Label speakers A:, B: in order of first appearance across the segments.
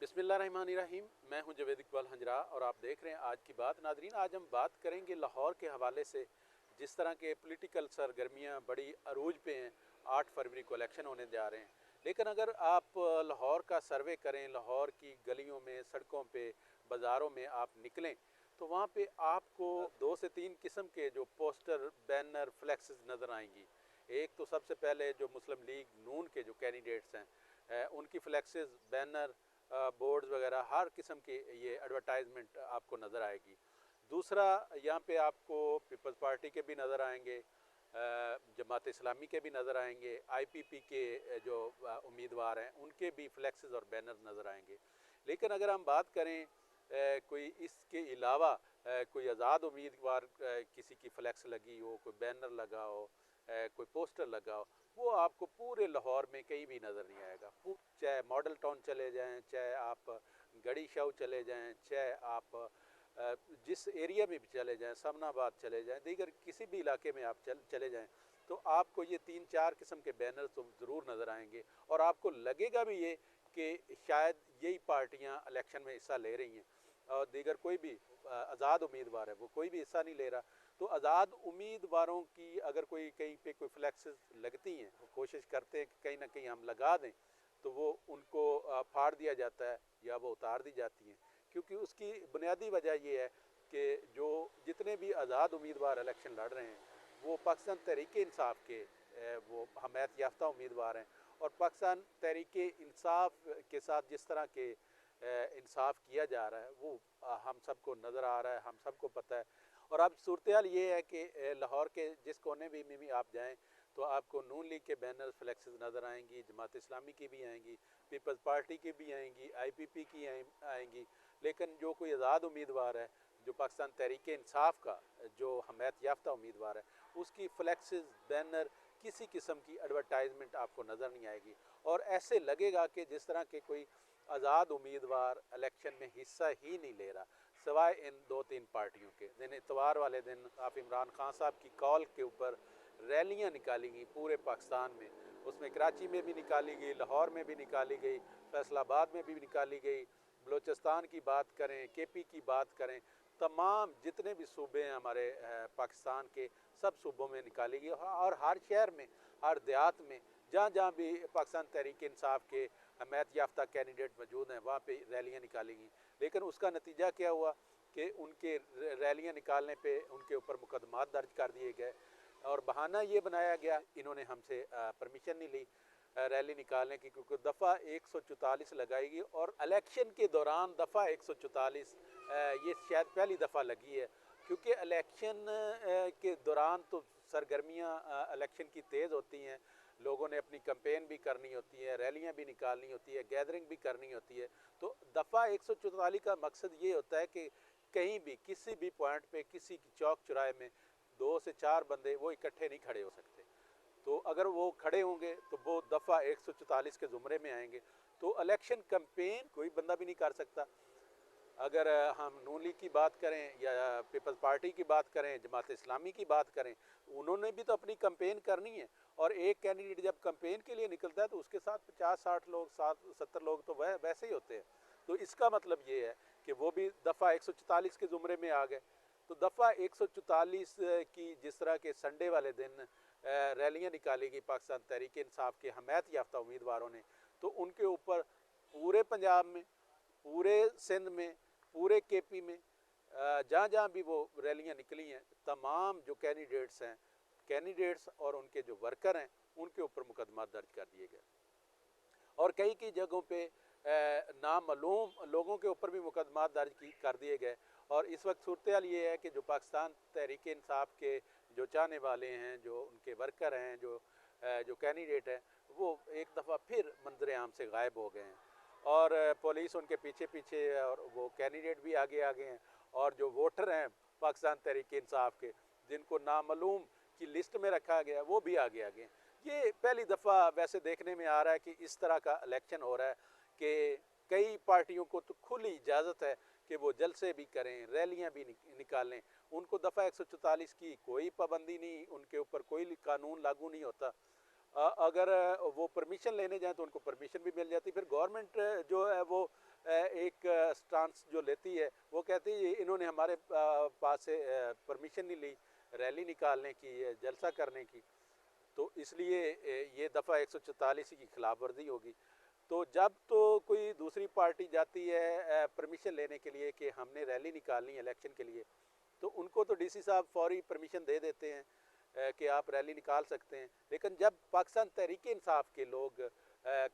A: बिस्मिल्लाहिर्रहमानिर्रहीम। मैं हूं जवेद इकबाल हंजरा और आप देख रहे हैं आज की बात। नादरीन, आज हम बात करेंगे लाहौर के हवाले से। जिस तरह के पॉलिटिकल सरगर्मियां बड़ी अरूज पे हैं, 8 फरवरी को इलेक्शन होने जा रहे हैं। लेकिन अगर आप लाहौर का सर्वे करें, लाहौर की गलियों में, सड़कों पे, बाज़ारों में आप निकलें तो वहाँ पे आपको 2 से 3 किस्म के जो पोस्टर, बैनर, फ्लैक्स नज़र आएंगी। एक तो सबसे पहले जो मुस्लिम लीग नून के जो कैंडिडेट्स हैं, उनकी फ्लैक्सेस, बैनर, बोर्ड्स वगैरह, हर किस्म की ये एडवर्टाइजमेंट आपको नज़र आएगी। दूसरा, यहाँ पे आपको पीपल्स पार्टी के भी नज़र आएंगे, जमात इस्लामी के भी नज़र आएंगे, आईपीपी के जो उम्मीदवार हैं उनके भी फ्लैक्सेस और बैनर नज़र आएंगे। लेकिन अगर हम बात करें कोई इसके अलावा कोई आज़ाद उम्मीदवार किसी की फ्लैक्स लगी हो, कोई बैनर लगा हो, कोई पोस्टर लगा हो, वो आपको पूरे लाहौर में कहीं भी नज़र नहीं आएगा। चाहे मॉडल टाउन चले जाएं, चाहे आप गड़ी शाह चले जाएं, चाहे आप जिस एरिया में भी चले जाएं, समनाबाद चले जाएं, दीगर किसी भी इलाके में आप चले जाएं, तो आपको ये 3-4 किस्म के बैनर तो ज़रूर नज़र आएंगे। और आपको लगेगा भी ये कि शायद यही पार्टियां इलेक्शन में हिस्सा ले रही हैं और दीगर कोई भी आज़ाद उम्मीदवार है वो कोई भी हिस्सा नहीं ले रहा। तो आज़ाद उम्मीदवारों की अगर कोई कहीं पे कोई फ्लैक्सेस लगती हैं, वो कोशिश करते हैं कि कहीं ना कहीं हम लगा दें, तो वो उनको फाड़ दिया जाता है या वो उतार दी जाती हैं। क्योंकि उसकी बुनियादी वजह ये है कि जो जितने भी आज़ाद उम्मीदवार इलेक्शन लड़ रहे हैं वो पाकिस्तान तहरीक इंसाफ के वो हमायत याफ्ता उम्मीदवार हैं। और पाकिस्तान तहरीक इंसाफ के साथ जिस तरह के इंसाफ किया जा रहा है वो हम सबको नज़र आ रहा है, हम सबको पता है। और अब सूरत हाल ये है कि लाहौर के जिस कोने में भी आप जाएँ तो आपको नून लीग के बैनर फ्लैक्सेस नज़र आएंगी, जमात इस्लामी की भी आएंगी, पीपल्स पार्टी की भी आएंगी, आईपीपी की आएंगी। लेकिन जो कोई आज़ाद उम्मीदवार है, जो पाकिस्तान तहरीक इंसाफ का जो हमायत याफ्ता उम्मीदवार है, उसकी फ्लैक्सेस, बैनर, किसी किस्म की एडवर्टाइजमेंट आपको नज़र नहीं आएगी। और ऐसे लगेगा कि जिस तरह के कोई आज़ाद उम्मीदवार इलेक्शन में हिस्सा ही नहीं ले रहा, सिवाय इन 2-3 पार्टियों के। दिन इतवार वाले दिन आप इमरान खान साहब की कॉल के ऊपर रैलियां निकाली गई पूरे पाकिस्तान में। उसमें कराची में भी निकाली गई, लाहौर में भी निकाली गई, फैसलाबाद में भी निकाली गई, बलूचिस्तान की बात करें, केपी की बात करें, तमाम जितने भी सूबे हैं हमारे पाकिस्तान के, सब सूबों में निकाली गई। और हर शहर में, हर देहात में, जहाँ जहाँ भी पाकिस्तान तहरीक इंसाफ के हमायत याफ्ता कैंडिडेट मौजूद हैं वहाँ पे रैलियाँ निकाली गई। लेकिन उसका नतीजा क्या हुआ कि उनके रैलियाँ निकालने पे उनके ऊपर मुकदमात दर्ज कर दिए गए और बहाना ये बनाया गया इन्होंने हमसे परमिशन नहीं ली रैली निकालने की, क्योंकि दफ़ा 144 लगाएगी। और इलेक्शन के दौरान दफ़ा 144 ये शायद पहली दफ़ा लगी है, क्योंकि इलेक्शन के दौरान तो सरगर्मियाँ इलेक्शन की तेज़ होती हैं, लोगों ने अपनी कैंपेन भी करनी होती है, रैलियां भी निकालनी होती है, गैदरिंग भी करनी होती है। तो दफ़ा 144 का मकसद ये होता है कि कहीं भी किसी भी पॉइंट पे, किसी की चौक चौराहे में 2 से 4 बंदे वो इकट्ठे नहीं खड़े हो सकते। तो अगर वो खड़े होंगे तो वो दफ़ा 144 के ज़ुमरे में आएंगे। तो इलेक्शन कैंपेन कोई बंदा भी नहीं कर सकता। अगर हम नून लीग की बात करें या पीपल्स पार्टी की बात करें, जमात इस्लामी की बात करें, उन्होंने भी तो अपनी कैंपेन करनी है। और एक कैंडिडेट जब कैंपेन के लिए निकलता है तो उसके साथ 50-60 लोग, 70 लोग तो वैसे ही होते हैं। तो इसका मतलब ये है कि वो भी दफ़ा 144 के ज़ुमरे में आ गए। तो दफ़ा 144 की जिस तरह के संडे वाले दिन रैलियाँ निकाली गई पाकिस्तान तहरीक इंसाफ के हमायत याफ्ता उम्मीदवारों ने, तो उनके ऊपर पूरे पंजाब में, पूरे सिंध में, पूरे केपी में, जहाँ जहाँ भी वो रैलियाँ निकली हैं, तमाम जो कैंडिडेट्स और उनके जो वर्कर हैं उनके ऊपर मुकदमा दर्ज कर दिए गए। और कई कई जगहों पे नामालूम लोगों के ऊपर भी मुकदमा दर्ज कर दिए गए। और इस वक्त सूरत हाल ये है कि जो पाकिस्तान तहरीक इंसाफ के जो चाहने वाले हैं, जो उनके वर्कर हैं, जो कैंडिडेट हैं, वो एक दफ़ा फिर मंजर आम से गायब हो गए हैं। और पुलिस उनके पीछे पीछे है और वो कैंडिडेट भी आगे आगे हैं। और जो वोटर हैं पाकिस्तान तहरीक इंसाफ के, जिनको नामालूम की लिस्ट में रखा गया, वो भी आगे आगे हैं। ये पहली दफ़ा वैसे देखने में आ रहा है कि इस तरह का इलेक्शन हो रहा है कि कई पार्टियों को तो खुली इजाज़त है कि वो जलसे भी करें, रैलियां भी निकालें। उनको दफ़ा 144 की कोई पाबंदी नहीं, उनके ऊपर कोई कानून लागू नहीं होता। अगर वो परमिशन लेने जाएं तो उनको परमिशन भी मिल जाती। फिर गवर्नमेंट जो है वो एक स्टांस जो लेती है वो कहती है इन्होंने हमारे पास से परमिशन नहीं ली रैली निकालने की, जलसा करने की, तो इसलिए ये दफ़ा 144 की खिलाफ वर्जी होगी। तो जब तो कोई दूसरी पार्टी जाती है परमिशन लेने के लिए कि हमने रैली निकालनी है इलेक्शन के लिए, तो उनको तो डीसी साहब फौरी परमिशन दे देते हैं कि आप रैली निकाल सकते हैं। लेकिन जब पाकिस्तान तहरीक इंसाफ के लोग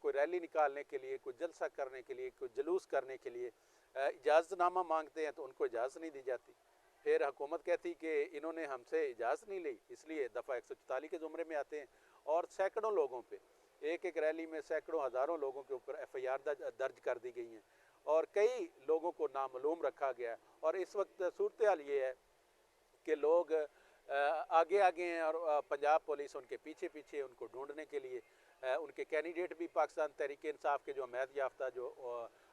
A: कोई रैली निकालने के लिए, कोई जलसा करने के लिए, कोई जुलूस करने के लिए इजाज़तनामा मांगते हैं तो उनको इजाज़त नहीं दी जाती। फिर हुकूमत कहती कि इन्होंने हमसे इजाज़त नहीं ली, इसलिए दफ़ा 144 के ज़ुमरे में आते हैं। और सैकड़ों लोगों पे, एक एक रैली में सैकड़ों हज़ारों लोगों के ऊपर FIR दर्ज कर दी गई हैं और कई लोगों को नामालूम रखा गया है। और इस वक्त सूरत हाल ये है कि लोग आगे आगे हैं और पंजाब पुलिस उनके पीछे पीछे उनको ढूंढने के लिए, उनके कैंडिडेट भी पाकिस्तान तहरीक इंसाफ के जो हमायत याफ्ता जो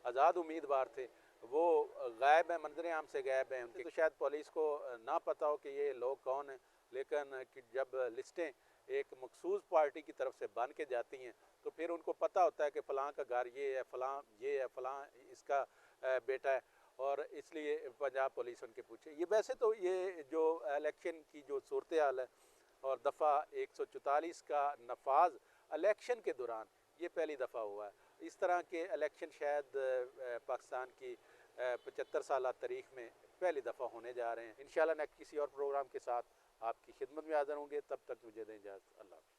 A: आज़ाद उम्मीदवार थे वो गायब हैं, मंजर आम से गायब हैं। उनके तो शायद पुलिस को ना पता हो कि ये लोग कौन हैं, लेकिन कि जब लिस्टें एक मखसूस पार्टी की तरफ से बन के जाती हैं तो फिर उनको पता होता है कि फ़लाँ का घर ये है, फ़लाँ ये है, फ़लाँ इसका बेटा है, और इसलिए पंजाब पुलिस उनके पूछे। ये वैसे तो ये जो इलेक्शन की जो सूरत हाल है और दफ़ा 144 का नफाज इलेक्शन के दौरान ये पहली दफ़ा हुआ है। इस तरह के इलेक्शन शायद पाकिस्तान की 75 साल तारीख में पहली दफ़ा होने जा रहे हैं। इंशाल्लाह नेक्स्ट किसी और प्रोग्राम के साथ आपकी खिदमत में हाज़िर होंगे। तब तक मुझे दें इजाज़त। अल्लाह।